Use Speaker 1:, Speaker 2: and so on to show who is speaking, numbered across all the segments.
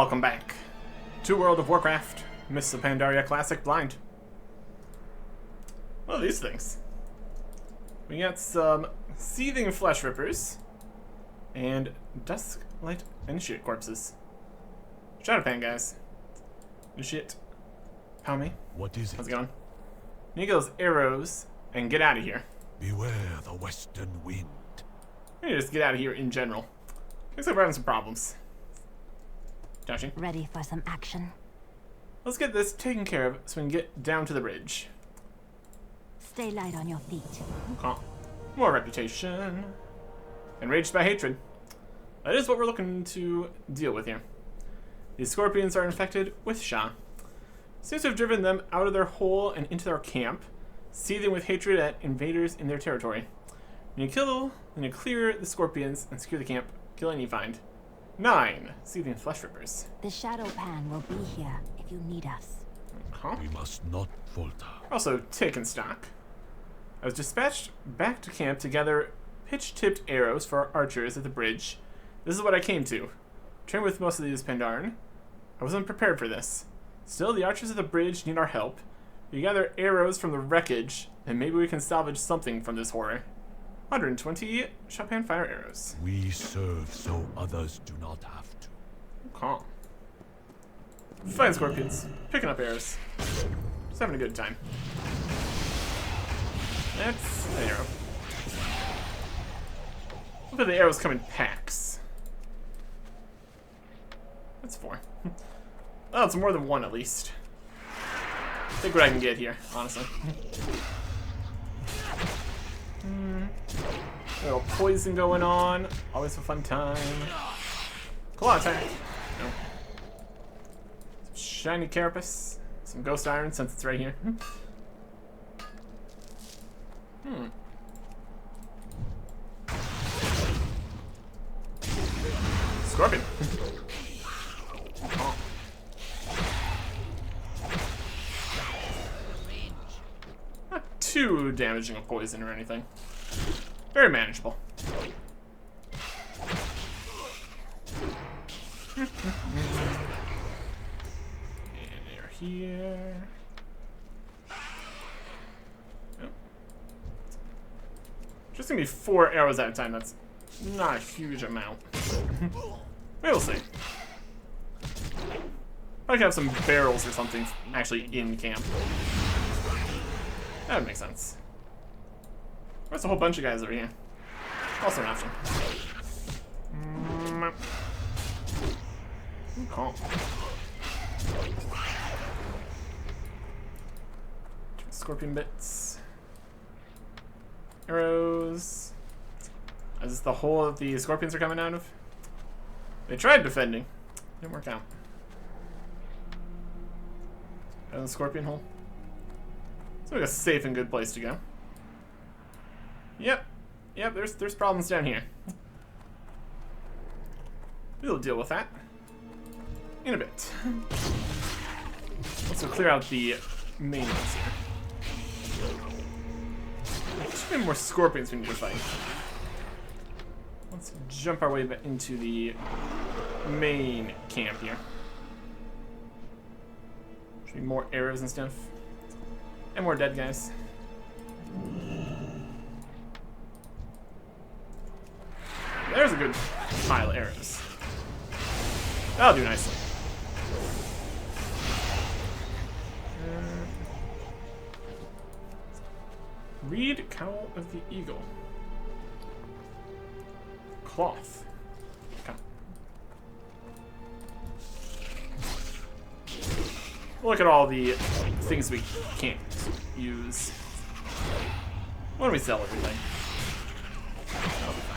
Speaker 1: Welcome back to World of Warcraft, Mists of Pandaria Classic Blind. What are these things? We got some seething flesh rippers and dusklight initiate corpses. Shadowpan guys. Initiate. How me?
Speaker 2: What is it?
Speaker 1: How's it going? Need those arrows and get out of here.
Speaker 2: Beware the western wind.
Speaker 1: We need to just get out of here in general. Looks like we're having some problems. Joshing.
Speaker 3: Ready for some action?
Speaker 1: Let's get this taken care of so we can get down to the bridge.
Speaker 3: Stay light on your feet.
Speaker 1: Okay. More reputation. Enraged by hatred. That is what we're looking to deal with here. These scorpions are infected with Sha. Seems to have driven them out of their hole and into their camp, seething with hatred at invaders in their territory. When you clear the scorpions and secure the camp, kill any you find. 9 seething flesh rippers.
Speaker 3: The shadow pan will be here if you need us.
Speaker 1: Huh?
Speaker 2: We must not falter.
Speaker 1: Also, taken stock. I was dispatched back to camp to gather pitch-tipped arrows for our archers at the bridge. This is what I came to. Trained with most of these Pandaran. I wasn't prepared for this. Still, the archers at the bridge need our help. We gather arrows from the wreckage, and maybe we can salvage something from this horror. 120 Chopin fire arrows.
Speaker 2: We serve so others do not have to.
Speaker 1: Calm. Fine scorpions. Picking up arrows. Just having a good time. That's an arrow. Look at the arrows come in packs. That's 4. Oh, it's more than 1 at least. Think what I can get here, honestly. Little poison going on. Always a fun time. Claw attack. No. Some shiny carapace. Some ghost iron since it's right here. Scorpion. Oh. Not too damaging of poison or anything. Very manageable. And they're here. Oh. Just gonna be 4 arrows at a time. That's not a huge amount. We'll see. I could have some barrels or something actually in camp. That would make sense. There's a whole bunch of guys over here. Also an option. Calm. Scorpion bits. Arrows. Is this the hole that the scorpions are coming out of? They tried defending. Didn't work out. And the scorpion hole. It's like a safe and good place to go. Yep, there's problems down here. We'll deal with that in a bit. Let's go clear out the main ones here. Too many more scorpions we need to fight. Let's jump our way back into the main camp here. Should be more arrows and stuff. And more dead guys. There's a good pile of arrows. That'll do nicely. Reed Cowl of the Eagle. Cloth. Okay. Look at all the things we can't use. Why don't we sell everything? That'll be fine.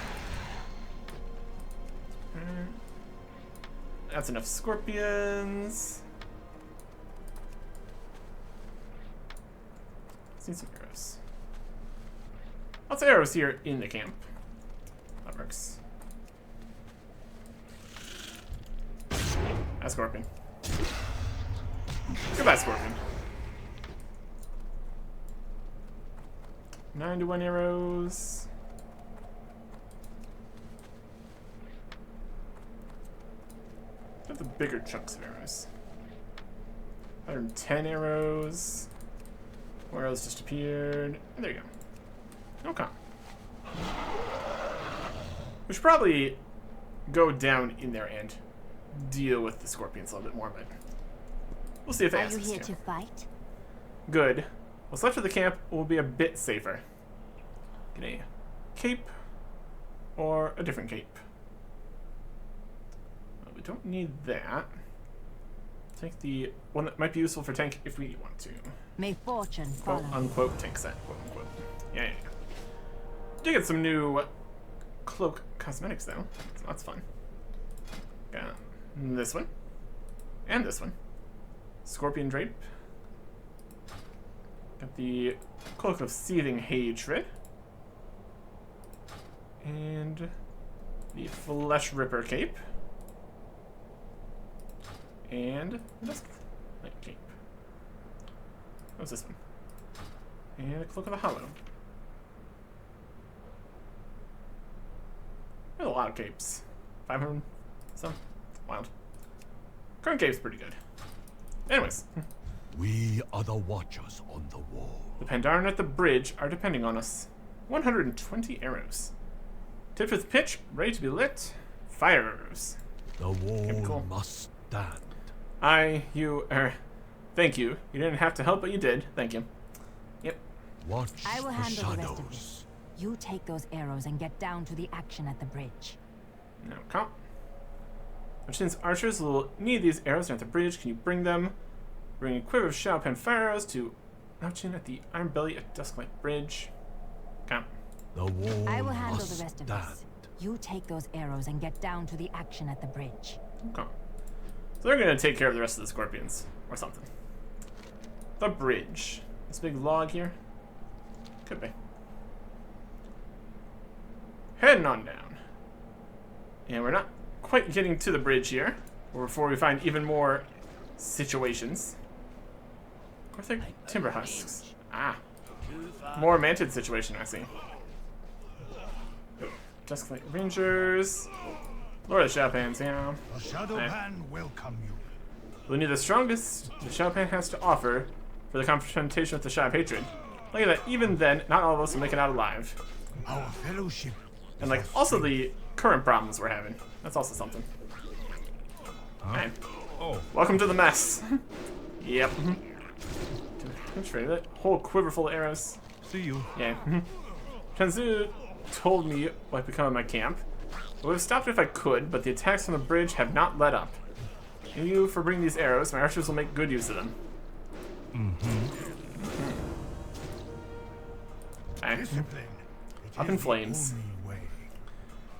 Speaker 1: That's enough scorpions. Let's need some arrows. Lots of arrows here in the camp. That works. That's scorpion. Goodbye, scorpion. 9 to 1 arrows. Got the bigger chunks of arrows. 110 arrows. More arrows just appeared. And there you go. Okay. We should probably go down in there and deal with the scorpions a little bit more, but we'll see if they
Speaker 3: Are
Speaker 1: ask
Speaker 3: you
Speaker 1: us
Speaker 3: here
Speaker 1: to.
Speaker 3: to fight?
Speaker 1: Good. What's left of the camp will be a bit safer. Get a cape or a different cape. Well, we don't need that. Take the one that might be useful for tank if we want to.
Speaker 3: May fortune follow.
Speaker 1: Quote unquote tank set. Quote unquote. Yeah. Did get some new cloak cosmetics though, so that's fun. Got this one and this one. Scorpion drape. Got the cloak of seething hatred and the flesh ripper cape and this cape. What's this one? And a cloak of the hollow. There's a lot of capes. 500 some. Wild. Current cape's pretty good. Anyways.
Speaker 2: We are the watchers on the wall.
Speaker 1: The Pandaria at the bridge are depending on us. 120 arrows. Tipped with pitch, ready to be lit. Fire arrows.
Speaker 2: The wall
Speaker 1: cool.
Speaker 2: must stand.
Speaker 1: Thank you. You didn't have to help, but you did. Thank you. Yep.
Speaker 2: Watch
Speaker 3: I will
Speaker 2: the
Speaker 3: handle the rest of
Speaker 2: shadows.
Speaker 3: this. You take those arrows and get down to the action at the bridge.
Speaker 1: No comp. Which since archers will need these arrows at the bridge, can you bring them? Bring a quiver of Shao-Pan fire arrows to Nochin at the Iron Belly at Dusklight Bridge. Comp.
Speaker 2: The wall
Speaker 3: I will handle
Speaker 2: must
Speaker 3: the rest of
Speaker 2: stand.
Speaker 3: this. You take those arrows and get down to the action at the bridge.
Speaker 1: Okay. So they're gonna take care of the rest of the scorpions. Or something. The bridge. This big log here? Could be. Heading on down. And we're not quite getting to the bridge here. Before we find even more situations. Where's the timber husks? Ah. More manted situation, I see. Dusklight Rangers. Lord of the Shao-Pans, yeah.
Speaker 4: The Shadowpan welcome you.
Speaker 1: We'll need the strongest the Shao-Pan has to offer for the confrontation with the Shy of Hatred. Look at that, even then, not all of us will make it out alive.
Speaker 4: Our fellowship.
Speaker 1: And like, also the current problems we're having. That's also something. Alright.
Speaker 4: Oh.
Speaker 1: Welcome to the mess. Yep. Trade that whole quiver full of arrows.
Speaker 4: See you.
Speaker 1: Yeah. Tenzu told me what become of my camp. I would have stopped if I could, but the attacks from the bridge have not let up. Thank you for bringing these arrows. My archers will make good use of them.
Speaker 4: Discipline. It
Speaker 1: Up
Speaker 4: is
Speaker 1: in
Speaker 4: the
Speaker 1: flames.
Speaker 4: only way.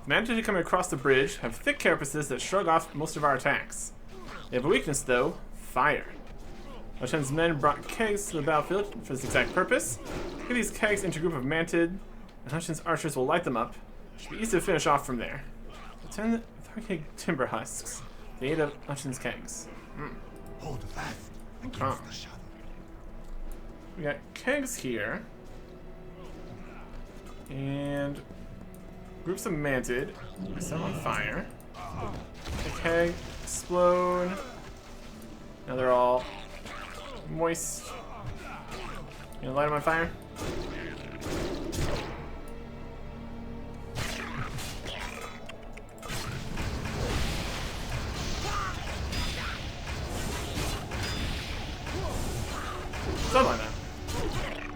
Speaker 1: Managed to come across the bridge, have thick carapaces that shrug off most of our attacks. They have a weakness, though, fire. Lachen's men brought kegs to the battlefield for this exact purpose. Get these kegs into a group of manted, and Lachen's archers will light them up. It should be easy to finish off from there. 10 3 timber husks. The 8 of Lachen's kegs.
Speaker 4: Hold fast against
Speaker 1: Huh.
Speaker 4: the shadow.
Speaker 1: We got kegs here. And groups of manted. We set them on fire. The keg explode. Now they're all moist. You gonna light them on fire? Something like that.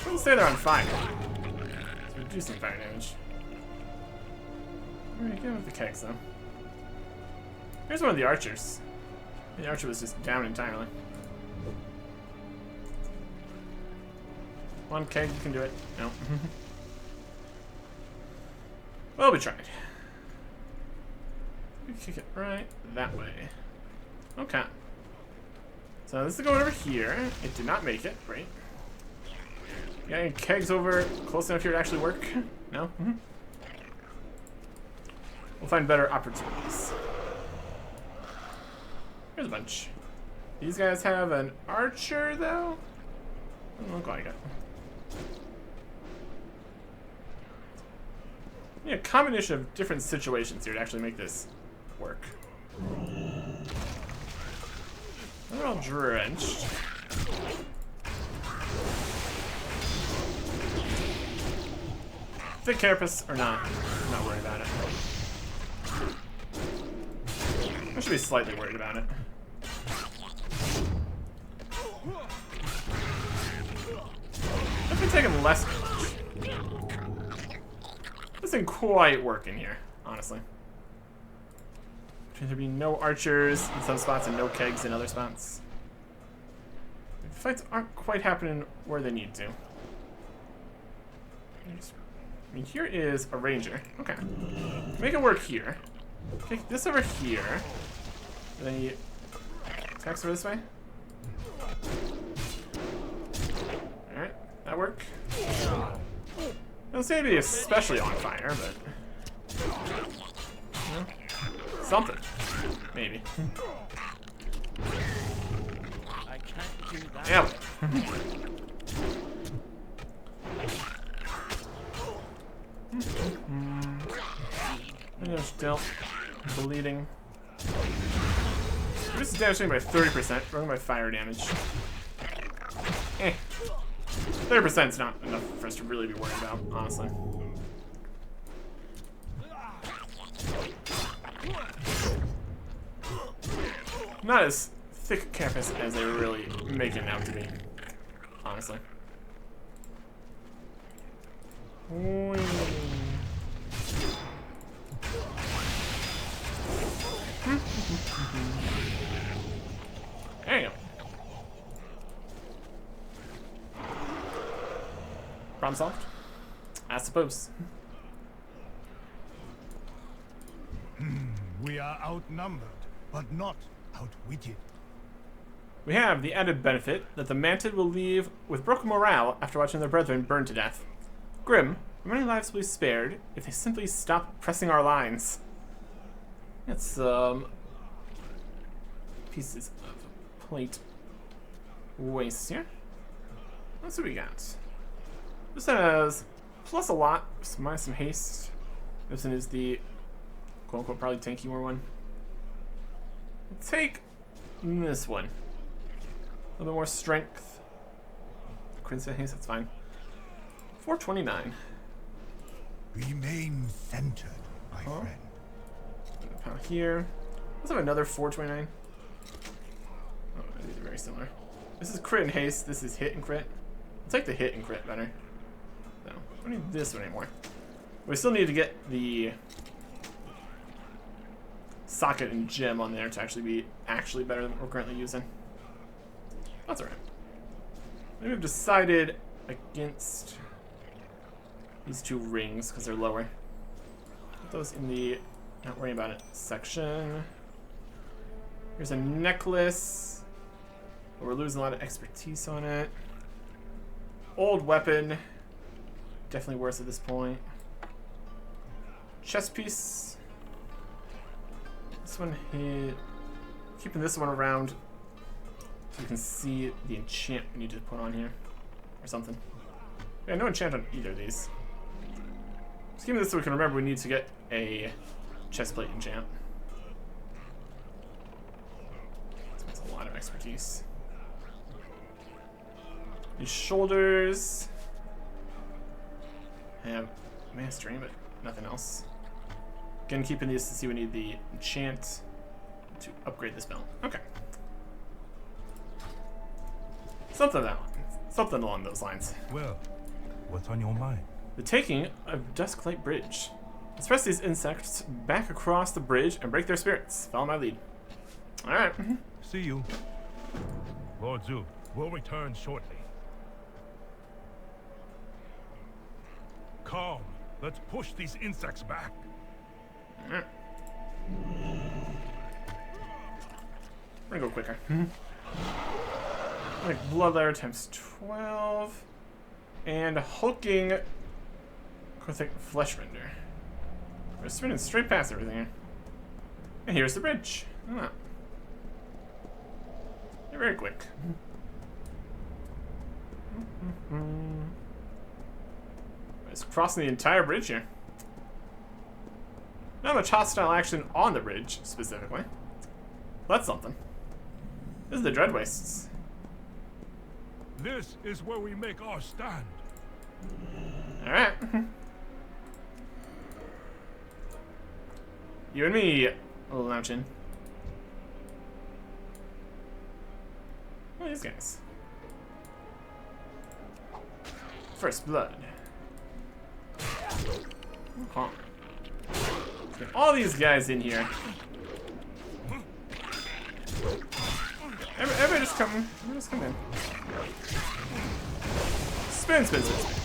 Speaker 1: Wouldn't say they're on fire. It's reducing fire damage. Alright, get with the kegs though. Here's one of the archers. The archer was just down entirely. One keg, you can do it. No. Well, we tried. We kick it right that way. Okay. So this is going over here. It did not make it. Great. Got any kegs over close enough here to actually work? No? We'll find better opportunities. Here's a bunch. These guys have an archer, though? Doesn't look like it. Yeah, a combination of different situations here to actually make this work. They're all drenched. Thick carapace or not, I'm not worried about it. I should be slightly worried about it. I've been taking less damage. This isn't quite working here, honestly. Should there be no archers in some spots and no kegs in other spots? The fights aren't quite happening where they need to. I mean, here is a ranger. Okay. Make it work here. Kick this over here. And then he attacks over this way. Alright, that worked. Doesn't seem to be especially on fire, but you know, something. Maybe.
Speaker 5: I can't do that.
Speaker 1: Yeah. And they're still bleeding. This is damaging by 30%, wrong by fire damage. 30% is not enough for us to really be worried about, honestly. Not as thick campus as they really make it out to be, honestly. There you go. Problem solved? I suppose.
Speaker 4: We are outnumbered, but not outwitted.
Speaker 1: We have the added benefit that the Manted will leave with broken morale after watching their brethren burn to death. Grim, how many lives will be spared if they simply stop pressing our lines? Get some pieces of plate waste here. Let's see what we got. This has plus a lot, minus some haste. This one is the quote unquote probably tankier one. We'll take this one. A little bit more strength. Crimson haste, that's fine. 429.
Speaker 4: Remain centered, my friend.
Speaker 1: Pound here. Let's have another 429. Oh, these are very similar. This is crit and haste. This is hit and crit. I'll take the hit and crit better. No, I don't need this one anymore. We still need to get the socket and gem on there to actually be better than what we're currently using. That's alright. Maybe we've decided against these two rings because they're lower. Put those in the not worrying about it section. Here's a necklace. But we're losing a lot of expertise on it. Old weapon. Definitely worse at this point. Chest piece. This one hit. Keeping this one around so you can see the enchant we need to put on here. Or something. Yeah, no enchant on either of these. Just keeping this so we can remember we need to get a chestplate enchant. That's a lot of expertise. These shoulders have mastery, but nothing else. Again, keeping these to see we need the enchant to upgrade this belt. Okay. Something along those lines.
Speaker 2: Well, what's on your mind?
Speaker 1: The taking of Dusklight Bridge. Let's press these insects back across the bridge and break their spirits. Follow my lead. Alright.
Speaker 2: See you. Lord Zhu, we'll return shortly. Calm. Let's push these insects back.
Speaker 1: Alright. We're gonna go quicker. Like Bloodletter times 12. And hulking Gothic Fleshrender. We're spinning straight past everything here. And here's the bridge. Ah. They're very quick. Just crossing the entire bridge here. Not much hostile action on the bridge, specifically. That's something. This is the Dread Wastes.
Speaker 2: This is where we make our stand.
Speaker 1: Alright. You and me, Launchin. What are these guys? First Blood. Okay. Get all these guys in here. Everybody just come in. Spin, spin, spin, spin.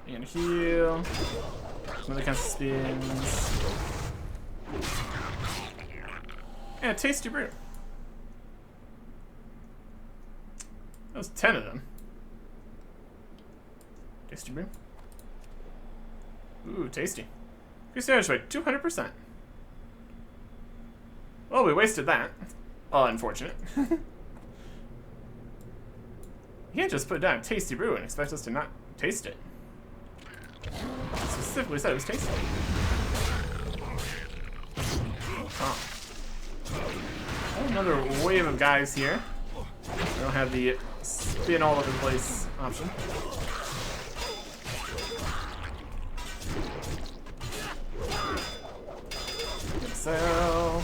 Speaker 1: And heal. Some other kinds of spins. And Tasty Brew. That was 10 of them. Tasty Brew. Ooh, tasty. Increase damage by 200%. Well, we wasted that. Oh, unfortunate. You can't just put down Tasty Brew and expect us to not taste it. It specifically said it was tasty. Oh. Another wave of guys here. I don't have the spin all over the place option. Himself.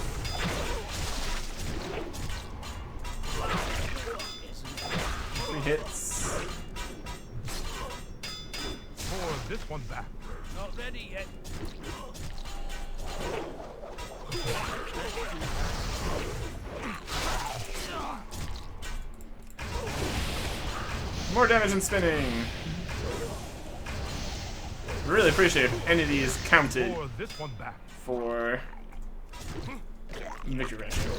Speaker 1: 3 hits.
Speaker 2: Pour this one back.
Speaker 5: Not ready yet.
Speaker 1: More damage and spinning. Really appreciate if any of these counted
Speaker 2: Pour this one back.
Speaker 1: for victory ratio.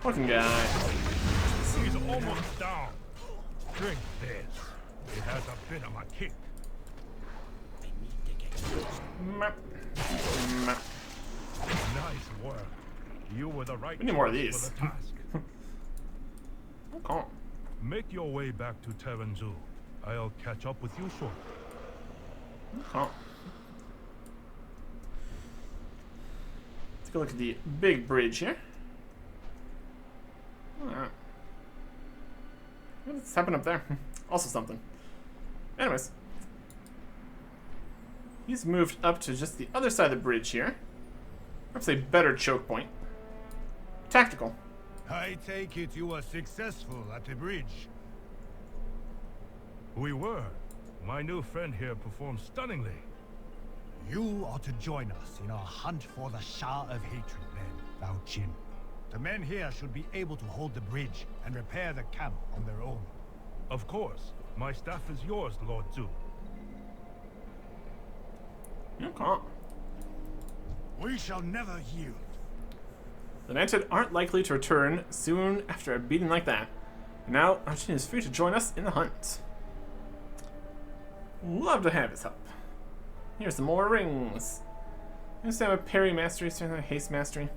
Speaker 1: Fucking guy.
Speaker 2: He's almost down. Drink this. It has a bit of my kick.
Speaker 5: I need to get close.
Speaker 2: Nice work. You were the right
Speaker 1: We need more of
Speaker 2: choice
Speaker 1: these.
Speaker 2: for the task.
Speaker 1: Oh.
Speaker 2: Make your way back to Terranzu. I'll catch up with you shortly.
Speaker 1: Oh. Take a look at the big bridge here. Alright. What's happening up there? Also something. Anyways. He's moved up to just the other side of the bridge here. Perhaps a better choke point. Tactical.
Speaker 4: I take it you were successful at the bridge.
Speaker 2: We were. My new friend here performed stunningly.
Speaker 4: You are to join us in our hunt for the Shah of Hatred, then, Lao Chin. The men here should be able to hold the bridge and repair the camp on their own.
Speaker 2: Of course. My staff is yours, Lord Zhu.
Speaker 1: Okay.
Speaker 4: We shall never yield.
Speaker 1: The Manted aren't likely to return soon after a beating like that. And now, Arjun is free to join us in the hunt. Love to have his help. Here's some more rings. Next time a parry mastery, starting with haste mastery.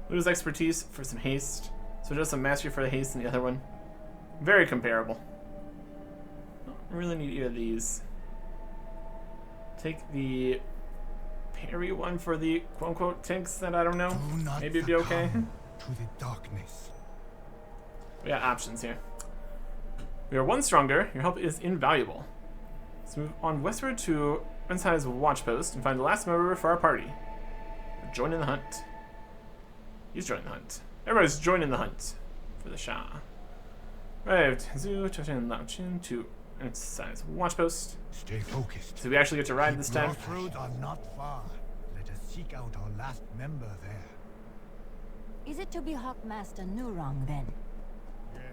Speaker 1: Lose expertise for some haste. So just some mastery for the haste in the other one. Very comparable. Don't really need either of these. Take the parry one for the quote-unquote tinks that I don't know.
Speaker 4: Do not
Speaker 1: Maybe it'd be okay.
Speaker 4: succumb to the darkness.
Speaker 1: We got options here. We are 1 stronger. Your help is invaluable. Let's move on westward to Rensai's watch post and find the last member for our party. We're joining the hunt. He's joining the hunt. Everybody's joining the hunt for the Shah. Right, Zhu, Chachin, Lao Chin to Rensai's watch post.
Speaker 4: Stay focused.
Speaker 1: So we actually get to ride this time.
Speaker 4: Crossroads are not far. Let us seek out our last member there.
Speaker 3: Is it to be Hawkmaster Nurong then?
Speaker 4: Yes.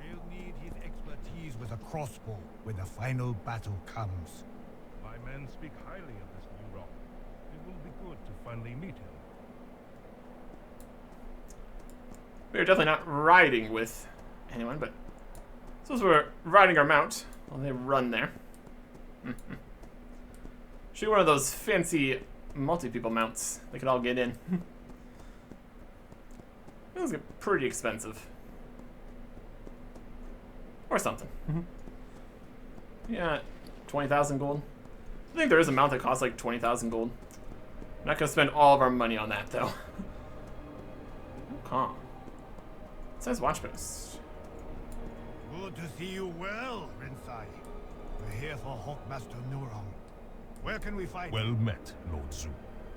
Speaker 4: He'll need his expertise with a crossbow when the final battle comes.
Speaker 2: My men speak highly of this new rock. It will be good to finally meet him.
Speaker 1: We're definitely not riding with anyone, but suppose we're riding our mount while they run there. Shoot one of those fancy multi-people mounts. They could all get in. Those get pretty expensive. Or something. Yeah, 20,000 gold. I think there is a mount that costs like 20,000 gold. I'm not gonna spend all of our money on that though. Calm. It says watch post.
Speaker 4: Good to see you well, Rinsai. We're here for Hawkmaster Nurong. Where can we find
Speaker 6: Well
Speaker 4: him?
Speaker 6: met, Lord Zhu.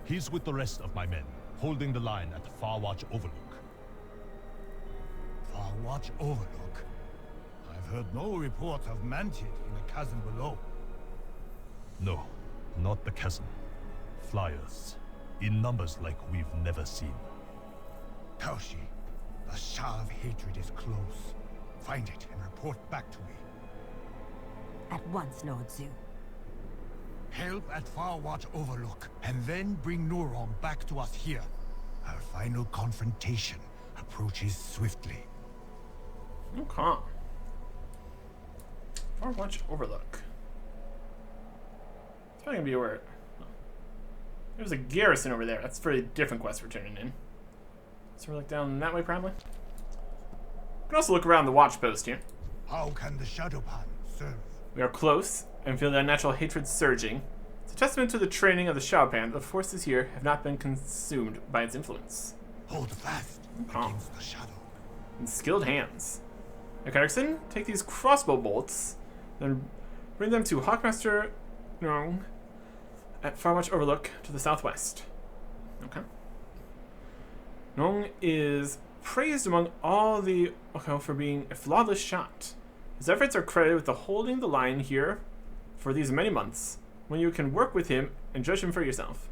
Speaker 6: He's with the rest of my men, holding the line at the Farwatch Overlook.
Speaker 4: Farwatch Overlook? I've heard no reports of Mantid in the chasm below.
Speaker 6: No, not the chasm. Flyers. In numbers like we've never seen.
Speaker 4: Taoshi, the Shah of Hatred is close. Find it and report back to me.
Speaker 3: At once, Lord Zhu.
Speaker 4: Help at Farwatch Overlook, and then bring Nurong back to us here. Our final confrontation approaches swiftly.
Speaker 1: Okay. Farwatch Overlook. It's probably gonna be where. There's a garrison over there. That's for a different quest we're turning in. So we're like down that way, probably. We can also look around the watch post here.
Speaker 4: How can the Shadowpan serve?
Speaker 1: We are close and feel the unnatural hatred surging. It's a testament to the training of the Shadowpan. The forces here have not been consumed by its influence.
Speaker 4: Hold fast against the shadow.
Speaker 1: And skilled hands. Erickson, take these crossbow bolts, then bring them to Hawkmaster Nong at Farwatch Overlook to the southwest. Okay. Nong is praised among all the Oko for being a flawless shot. His efforts are credited with the holding the line here for these many months, when you can work with him and judge him for yourself.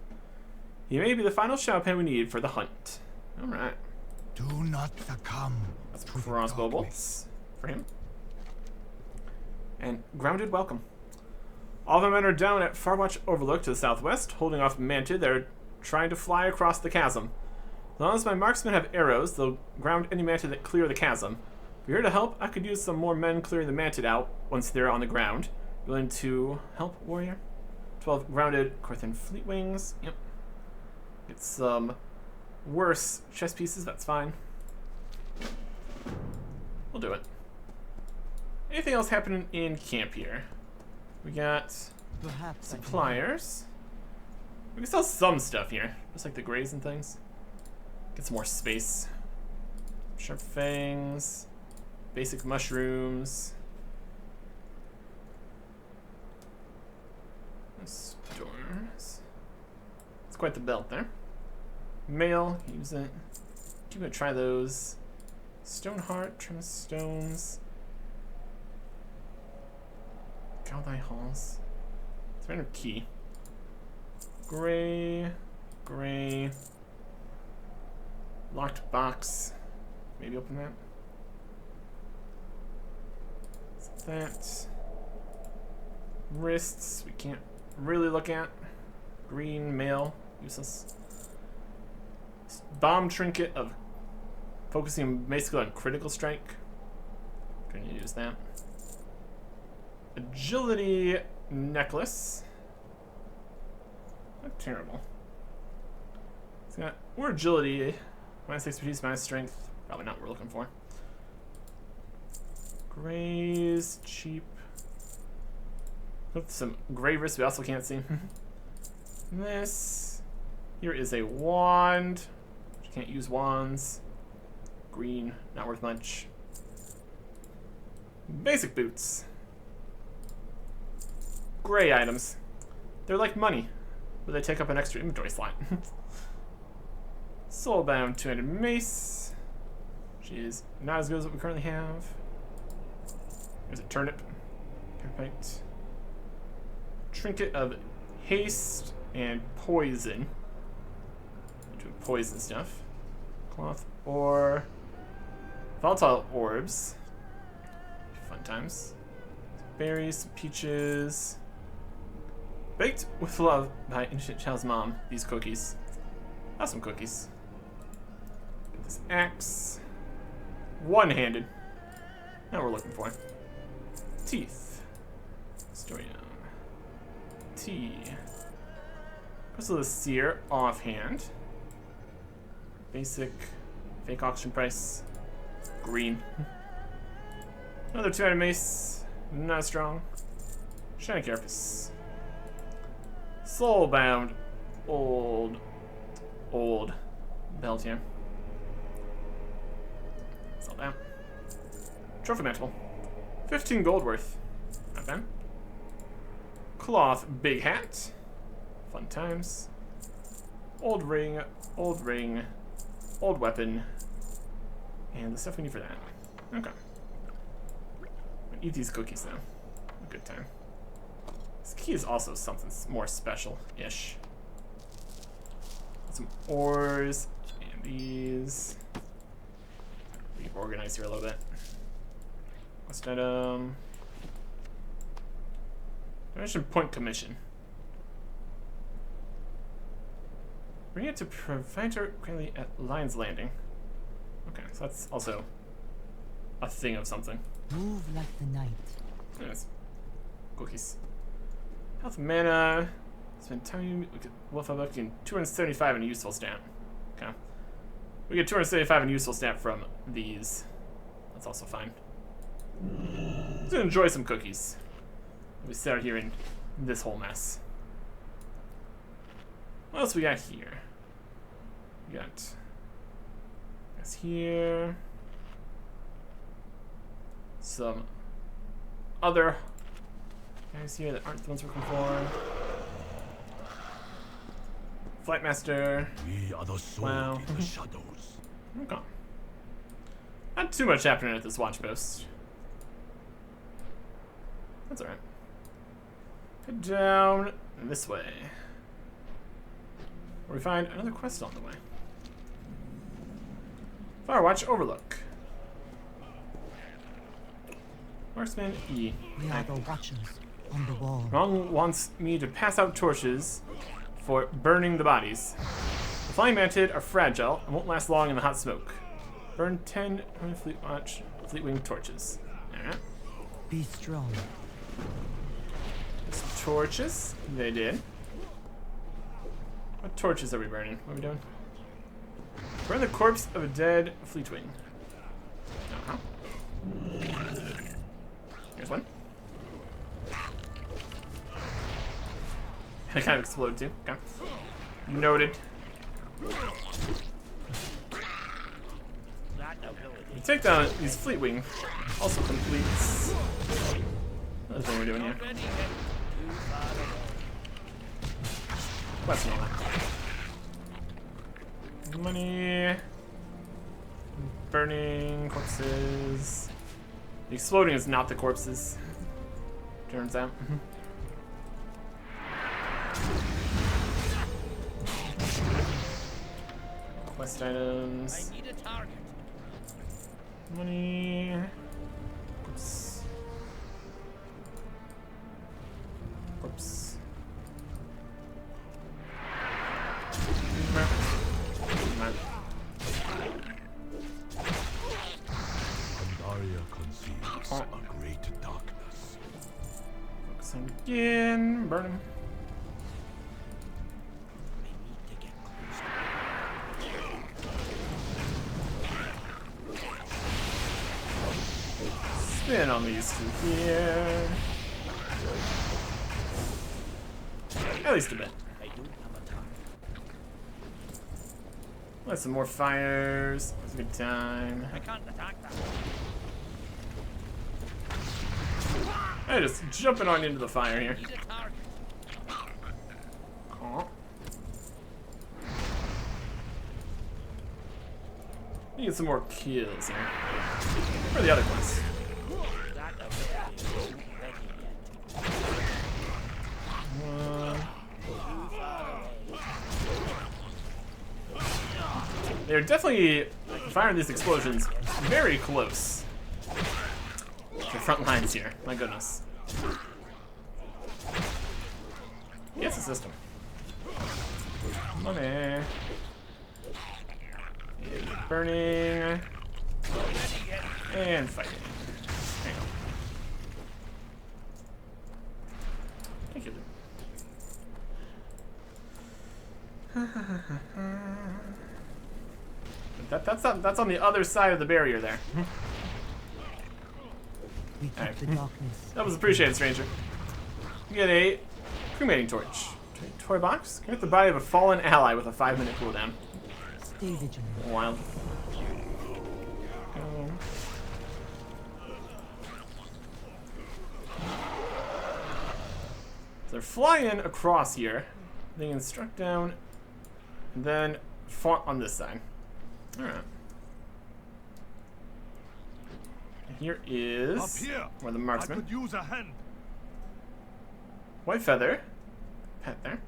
Speaker 1: He may be the final Shadowpan we need for the hunt. Alright.
Speaker 4: Do not succumb.
Speaker 1: That's
Speaker 4: to the
Speaker 1: crossbow
Speaker 4: darkness.
Speaker 1: bolts for him. And grounded welcome. All the men are down at Farwatch Overlook to the southwest, holding off Mantid. They're trying to fly across the chasm. As long as my marksmen have arrows, they'll ground any Mantid that clear the chasm. If you're here to help, I could use some more men clearing the Mantid out once they're on the ground. Willing to help, warrior? 12 grounded Korthan fleet wings. Yep. Get some worse chest pieces, that's fine. We'll do it. Anything else happening in camp here? We got
Speaker 5: Perhaps
Speaker 1: suppliers. We can sell some stuff here, just like the grays and things. Get some more space. Sharp fangs, basic mushrooms. Stores. It's quite the belt there. Mail, use it. Keep gonna try those. Stone heart, trim stones. Galdai halls. Surrender key. Gray. Gray. Locked box. Maybe open that. What's that? Wrists, we can't really look at. Green mail, useless. Bomb trinket of focusing basically on critical strike. Gonna use that. Agility necklace. Not terrible. It's got more agility, minus expertise, minus strength. Probably not what we're looking for. Grays, cheap. With some gray wrists we also can't see. This. Here is a wand. Can't use wands. Green, not worth much. Basic boots. Gray items. They're like money, but they take up an extra inventory slot. Soulbound 200 mace. Which is not as good as what we currently have. There's a turnip. Perfect. Trinket of haste and poison. Poison stuff. Cloth or volatile orbs. Fun times. Berries, peaches. Baked with love by Ancient Child's mom. These cookies. Awesome cookies. Get this axe. One-handed. Now we're looking for. Teeth. Storium. Tea. Crystal of the Seer offhand. Basic. Fake auction price. Green. Another 2-handed mace. Not as strong. Shiny Carapace. Soulbound. Old belt here. Sell that. Trophy mantle. 15 gold worth. Not bad. Cloth big hat. Fun times. Old ring, old weapon. And the stuff we need for that. Okay. Eat these cookies now. A good time. This key is also something more special-ish. Some ores and these. Reorganize here a little bit. Quest item. Donation point commission. Bring it to Provider currently at Lion's Landing. Okay, so that's also a thing of something.
Speaker 3: Move like the night.
Speaker 1: Nice. Cookies. Health mana. Spend time. We get Wolf up getting 275 in a useful stat. Okay. We get 275 in useful stat from these. That's also fine. Let's enjoy some cookies. We start here in this whole mess. What else we got here? We got this here. Some other guys here that aren't the ones we're looking for. Flightmaster.
Speaker 6: We are the sword
Speaker 1: Wow.
Speaker 6: in the shadows.
Speaker 1: Okay. Not too much happening at this watch post. That's alright. Head down this way. Where we find another quest on the way. Firewatch Overlook. Marksman E.
Speaker 3: We are the watchers on the wall.
Speaker 1: Wrong wants me to pass out torches for burning the bodies. The flying manted are fragile and won't last long in the hot smoke. Burn 10 fleetwing torches. Alright.
Speaker 3: Be strong.
Speaker 1: Some torches. They did. What torches are we burning? What are we doing? Burn the corpse of a dead fleetwing. Uh-huh. Here's one. It kind of exploded too. Okay. Noted. We take down these fleetwing. Also completes another thing we're doing here. Quest and all that. Money. Burning corpses. The exploding is not the corpses. Turns out. Quest items.
Speaker 5: I need a target.
Speaker 1: Money. Corpse. Corpse.
Speaker 6: Pandaria conceives a great darkness.
Speaker 1: Focus on again. Burn him.
Speaker 5: I need to get closer.
Speaker 1: Spin on these two here. At least a bit.
Speaker 5: I don't have a target.
Speaker 1: Let's some more fires. It's a good time.
Speaker 5: I can't attack that.
Speaker 1: Hey, just jumping on into the fire here.
Speaker 5: Need a target.
Speaker 1: Aw. Need to get some more kills here. Where are the other ones?
Speaker 5: That isn't ready yet.
Speaker 1: They're definitely firing these explosions very close to the front lines here. My goodness. Yes, the system. Money. And burning. And fighting. Hang on. Thank you. That's on the other side of the barrier there.
Speaker 3: We keep
Speaker 1: Alright.
Speaker 3: the darkness.
Speaker 1: That was appreciated, stranger. You get a cremating torch. Toy box. Get the body of a fallen ally with a 5-minute cooldown.
Speaker 3: Stay vigilant.
Speaker 1: Wild. So they're flying across here. They can struck down, and then fought on this side. Alright. Here is
Speaker 4: Up here.
Speaker 1: where the
Speaker 4: I
Speaker 1: marksman.
Speaker 4: could use a hand.
Speaker 1: White feather. Pet there.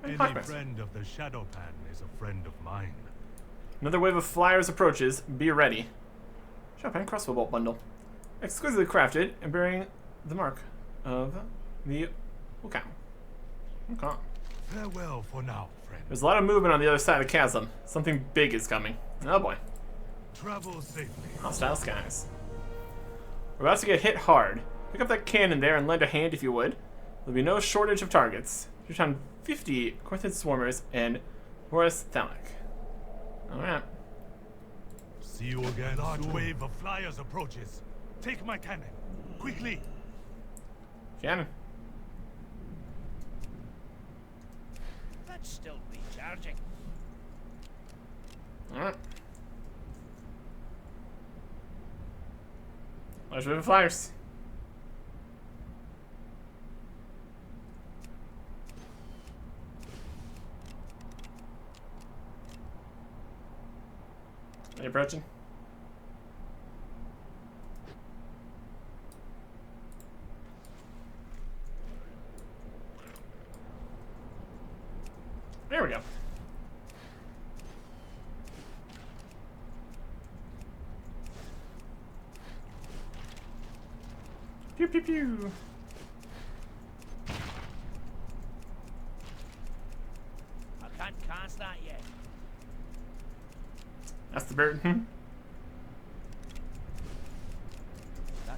Speaker 1: And
Speaker 6: Any
Speaker 1: Hawkmaster.
Speaker 6: friend of the Shadow Pan is a friend of mine.
Speaker 1: Another wave of flyers approaches. Be ready. Chopin crossbow bolt bundle. Exquisitely crafted and bearing the mark of the Wukong. Okay.
Speaker 6: Farewell for now, friend.
Speaker 1: There's a lot of movement on the other side of the chasm. Something big is coming. Oh boy.
Speaker 6: Travel safely.
Speaker 1: Hostile skies. We're about to get hit hard. Pick up that cannon there and lend a hand if you would. There'll be no shortage of targets. Shoot on 50 Corthid Swarmers and Horus Thalak. Alright.
Speaker 6: See you again. Large wave of flyers approaches. Take my cannon. Quickly.
Speaker 1: Cannon.
Speaker 5: That's still recharging.
Speaker 1: Alright. Large wave of flyers. Are you approaching? There we go. Pew pew pew.
Speaker 5: I can't cast that yet.
Speaker 1: That's the bird.
Speaker 5: That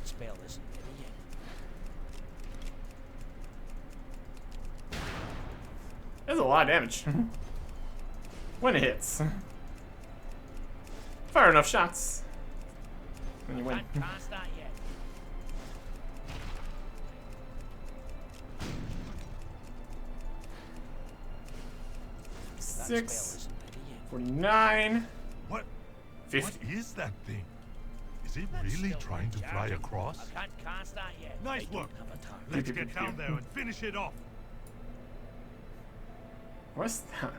Speaker 5: spell isn't ready yet.
Speaker 1: That's a lot of damage. When it hits. Fire enough shots. Then you win.
Speaker 5: Can't cast that yet. That spell
Speaker 1: 6,
Speaker 5: isn't ready yet.
Speaker 1: 49,
Speaker 6: What?
Speaker 1: 50.
Speaker 6: What is that thing? Is it
Speaker 5: That's
Speaker 6: really
Speaker 5: still
Speaker 6: trying to fly
Speaker 5: recharging.
Speaker 6: across?
Speaker 5: I can't cast that yet.
Speaker 6: Nice
Speaker 5: I don't
Speaker 6: work.
Speaker 5: have a target.
Speaker 6: Let's get down there and finish it off.
Speaker 1: What's that?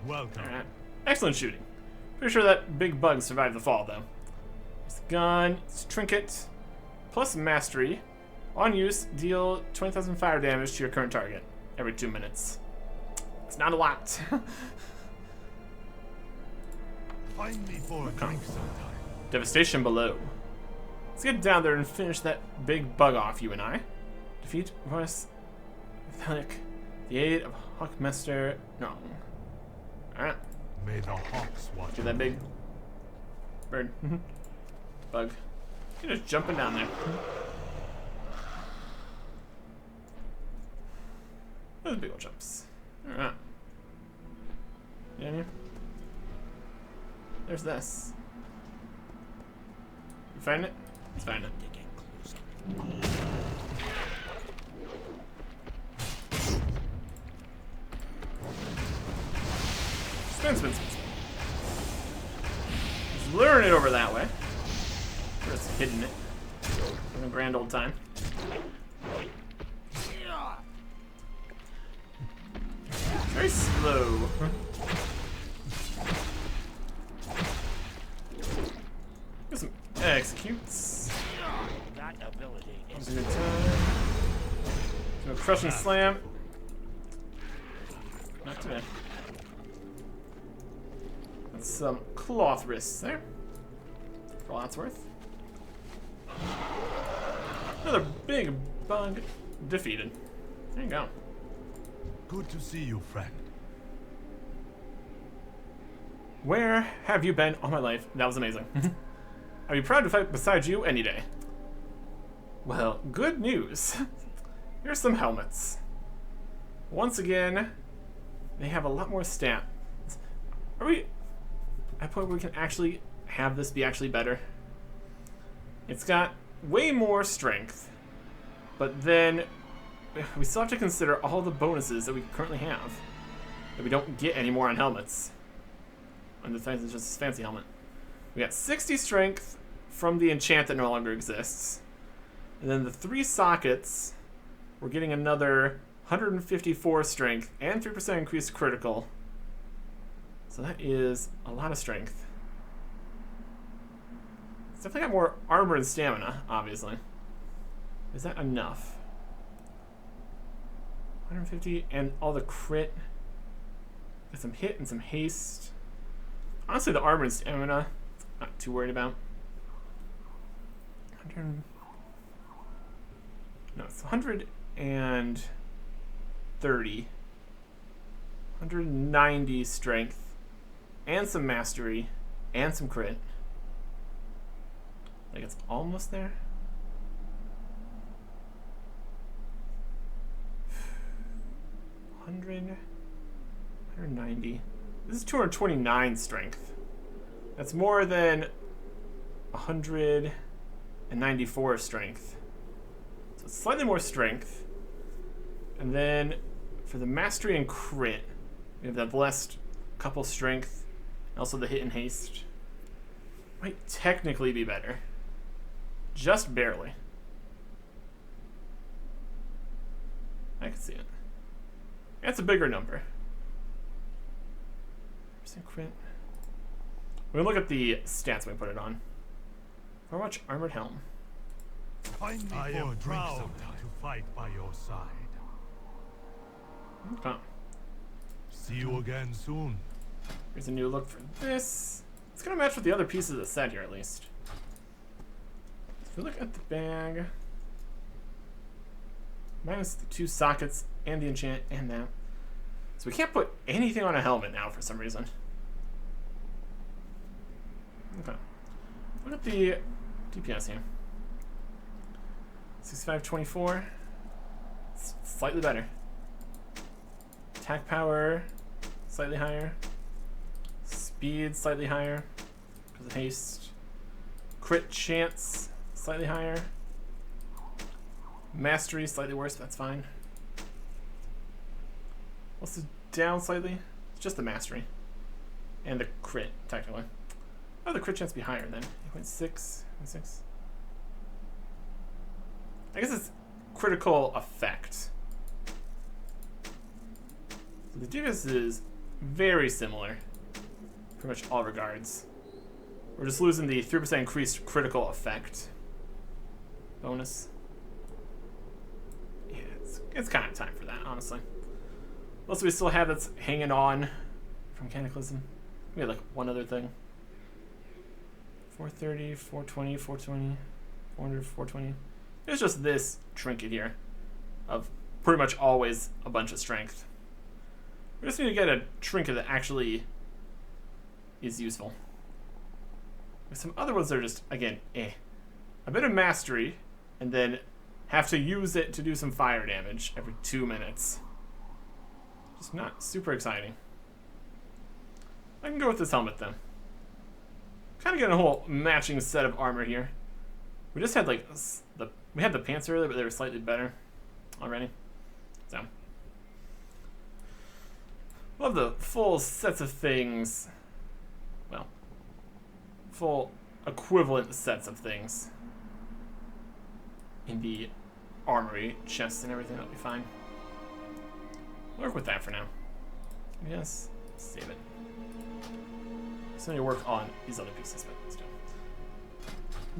Speaker 6: Welcome.
Speaker 1: Alright. Excellent shooting. Pretty sure that big bug survived the fall, though. It's a gun, it's a trinket, plus mastery. On use, deal 20,000 fire damage to your current target every 2 minutes. It's not a lot.
Speaker 6: Find me for a drink sometime.
Speaker 1: Devastation below. Let's get down there and finish that big bug off, you and I. Defeat Horus Thalak. The aid of Hawkmaster. No. Alright.
Speaker 6: May the hawks watch.
Speaker 1: Do that big bird. Bug. You're just jumping down there. Those big old jumps. Alright. You in here? There's this. You find it? Let's find it.
Speaker 5: To get closer.
Speaker 1: Spin, spin, spin, spin. Just luring it over that way. We're just hitting it. Having a grand old time. Very slow. Get some executes.
Speaker 5: That ability
Speaker 1: That's
Speaker 5: is
Speaker 1: a good time. Do a crush and slam. Not today. That's some cloth wrists there. For all that's worth. Another big bug defeated. There you go.
Speaker 6: Good to see you, friend.
Speaker 1: Where have you been all my life? That was amazing. I'd be proud to fight beside you any day. Well, good news. Here's some helmets. Once again, they have a lot more stat. Are we at a point where we can actually have this be actually better? It's got way more strength, but then we still have to consider all the bonuses that we currently have that we don't get anymore on helmets. And the fact it's just this fancy helmet. We got 60 strength from the enchant that no longer exists. And then the 3 sockets, we're getting another 154 strength and 3% increased critical. So that is a lot of strength. It's definitely got more armor and stamina, obviously. Is that enough? 150 and all the crit. Got some hit and some haste. Honestly, the armor and stamina, not too worried about. 100. No, it's 130. 190 strength, and some mastery, and some crit. Like it's almost there. 190. This is 229 strength. That's more than 194 strength. So it's slightly more strength. And then for the mastery and crit, we have that blessed couple strength, and also the hit and haste. Might technically be better. Just barely. I can see it. That's a bigger number. Percent crit. We're gonna look at the stats when we put it on. For much armored helm.
Speaker 4: I am proud to fight by your side.
Speaker 1: Okay.
Speaker 4: See you again soon.
Speaker 1: Here's a new look for this. It's gonna match with the other pieces of the set here, at least. If we look at the bag, minus the 2 sockets and the enchant and that. So we can't put anything on a helmet now for some reason. Okay. Look at the DPS here. 6524. It's slightly better. Attack power, slightly higher. Speed, slightly higher because of haste. Crit chance, slightly higher. Mastery, slightly worse, but that's fine. What's the down slightly? It's just the mastery. And the crit, technically. Oh, the crit chance be higher then. 8.6, 6. I guess it's critical effect. So the DPS is very similar. Pretty much all regards. We're just losing the 3% increased critical effect bonus. Yeah, it's kind of time for that, honestly. Also, we still have that's hanging on from Cataclysm. We had like one other thing. 430, 420, 420, 400, 420. It's just this trinket here of pretty much always a bunch of strength. We just need to get a trinket that actually is useful. There's some other ones that are just, again, A bit of mastery, and then have to use it to do some fire damage every 2 minutes. Just not super exciting. I can go with this helmet then. Kind of getting a whole matching set of armor here. We just had like we had the pants earlier, but they were slightly better already. So love the full sets of things. Well, full equivalent sets of things in the armory chests and everything. That'll be fine. Work with that for now. Yes, save it. So I need to work on these other pieces, but still.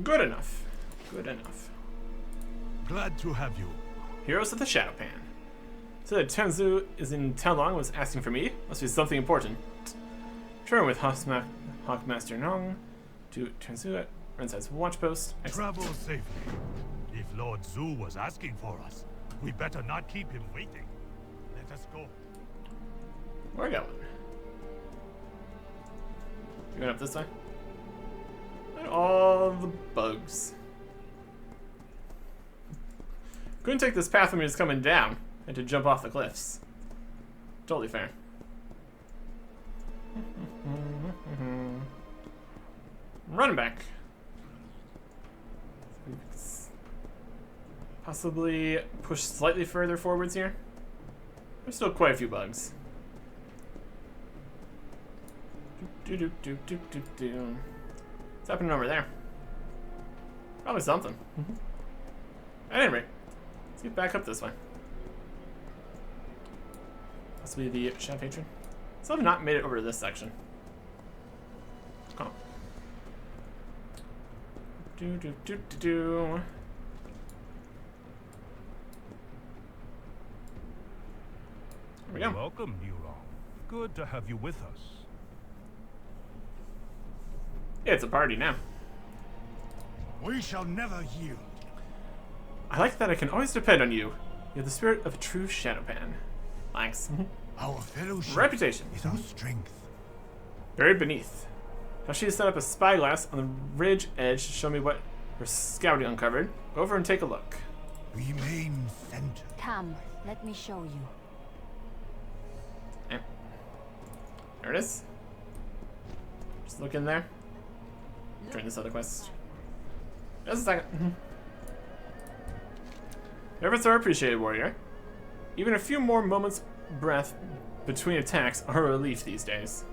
Speaker 1: Good enough. Good enough.
Speaker 4: Glad to have you.
Speaker 1: Heroes of the Shadow Pan. So that Tenzu is in Talong was asking for me. Must be something important. Return with Hawkmaster Nong to Tenzu at Rensai's watch post.
Speaker 4: Travel safely. If Lord Zhu was asking for us, we better not keep him waiting. Let us go.
Speaker 1: Where are we going? You going up this way? Look at all the bugs. Couldn't take this path when he was coming down and to jump off the cliffs. Totally fair. running back. Possibly push slightly further forwards here. There's still quite a few bugs. What's happening over there? Probably something. At any rate, let's get back up this way. Possibly the Shadow Patron. Still have not made it over to this section. Come on. Here we go.
Speaker 2: Welcome, Neuron. Good to have you with us.
Speaker 1: It's a party now.
Speaker 4: We shall never yield.
Speaker 1: I like that I can always depend on you. You have the spirit of a true Shadowpan. Thanks.
Speaker 4: Our fellowship
Speaker 1: Reputation.
Speaker 4: is our strength.
Speaker 1: Buried beneath. Now she has set up a spyglass on the ridge edge to show me what her scouting uncovered. Go over and take a look.
Speaker 4: Remain centered.
Speaker 3: Come, let me show you.
Speaker 1: Yeah. There it is. Just look in there. Join this other quest. Just a second. Efforts are appreciated, warrior. Even a few more moments' breath between attacks are a relief these days.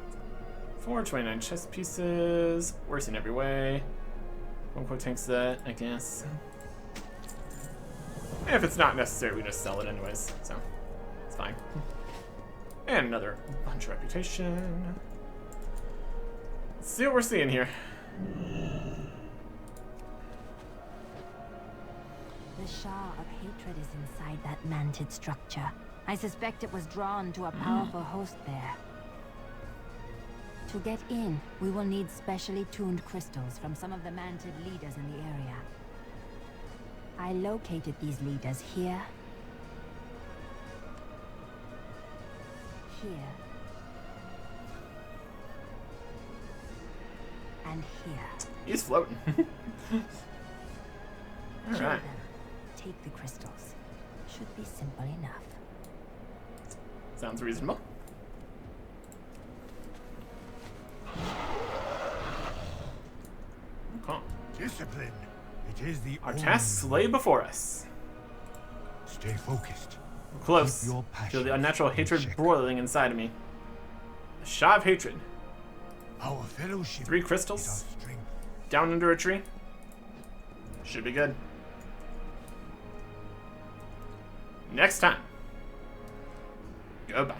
Speaker 1: 429 chest pieces. Worse in every way. Quote tanks that, I guess. And if it's not necessary, we just sell it anyways, so it's fine. And another bunch of reputation. Let's see what we're seeing here.
Speaker 3: The Shah of Hatred is inside that mantid structure. I suspect it was drawn to a powerful host there. To get in, we will need specially tuned crystals from some of the mantid leaders in the area. I located these leaders here, here, and here.
Speaker 1: He's floating.
Speaker 3: Kill
Speaker 1: Alright.
Speaker 3: them. Take the crystals. Should be simple enough.
Speaker 1: Sounds reasonable. Okay.
Speaker 4: Discipline. It is the
Speaker 1: Our
Speaker 4: only
Speaker 1: tasks
Speaker 4: way.
Speaker 1: lay before us.
Speaker 4: Stay focused.
Speaker 1: We're close.
Speaker 4: Keep your
Speaker 1: Feel the
Speaker 4: passions
Speaker 1: unnatural
Speaker 4: in
Speaker 1: hatred
Speaker 4: check.
Speaker 1: boiling inside of me. The Shah of Hatred.
Speaker 4: Our fellowship
Speaker 1: 3
Speaker 4: is
Speaker 1: crystals.
Speaker 4: our strength.
Speaker 1: Down under a tree. Should be good. Next time. Goodbye.